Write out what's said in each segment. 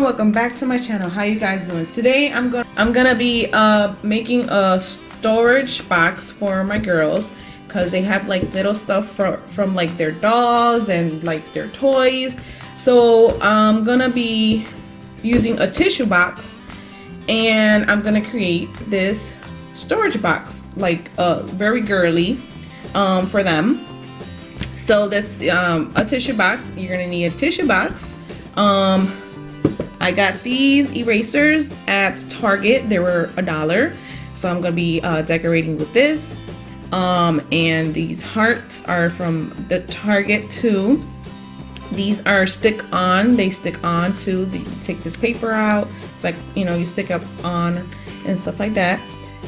welcome back to my channel. How you guys doing? Today I'm gonna be making a storage box for my girls because they have like little stuff from like their dolls and like their toys. So I'm gonna be using a tissue box and I'm gonna create this storage box, like very girly for them. So this a tissue box, you're gonna need a tissue box. I got these erasers at Target. They were $1, so I'm gonna be decorating with this. And these hearts are from the Target too. These are stick on. They stick on too. You take this paper out. It's like, you know, you stick up on and stuff like that.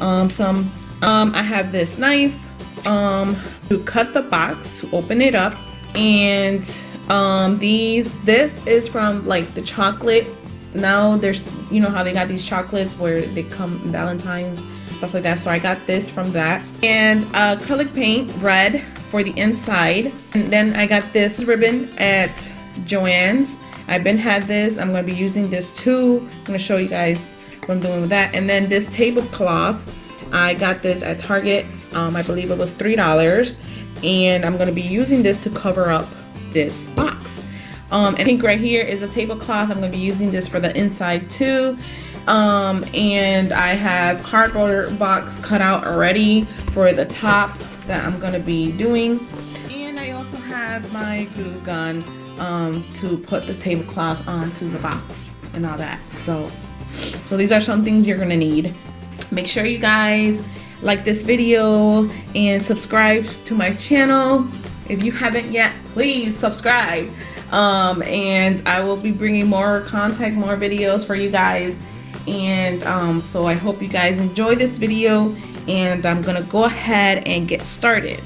I have this knife to cut the box, to open it up, and this is from like the chocolate. Now there's, you know how they got these chocolates where they come Valentine's, stuff like that. So I got this from that, and acrylic paint red for the inside. And then I got this ribbon at Joann's. I've been had this. I'm going to be using this too. I'm going to show you guys what I'm doing with that. And then this tablecloth, I got this at Target. I believe it was $3, and I'm going to be using this to cover up this box. And I think right here is a tablecloth. I'm going to be using this for the inside too. And I have cardboard box cut out already for the top that I'm going to be doing. And I also have my glue gun to put the tablecloth onto the box and all that. So these are some things you're going to need. Make sure you guys like this video and subscribe to my channel. If you haven't yet, please subscribe. And I will be bringing more content, more videos for you guys. And so I hope you guys enjoy this video, and I'm gonna go ahead and get started.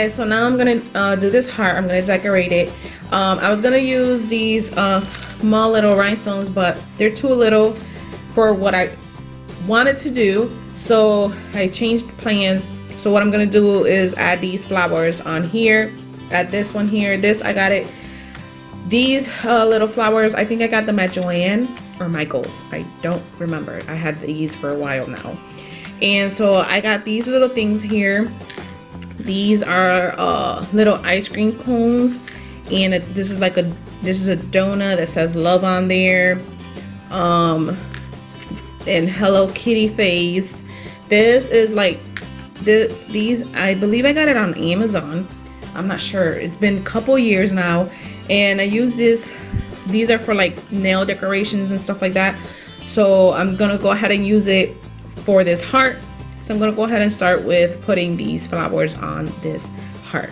guys, so now I'm gonna do this heart. I'm gonna decorate it. I was gonna use these small little rhinestones, but they're too little for what I wanted to do, so I changed plans. So what I'm gonna do is add these flowers on here. Add this one here. This I got it. These little flowers, I think I got them at Joann or Michael's. I don't remember. I had these for a while now. And so I got these little things here. These are little ice cream cones, and this is a donut that says love on there, and Hello Kitty face. This is like these, I believe I got it on Amazon. I'm not sure. It's been a couple years now, and I use this. These are for like nail decorations and stuff like that. So I'm gonna go ahead and use it for this heart. So I'm gonna go ahead and start with putting these flowers on this heart.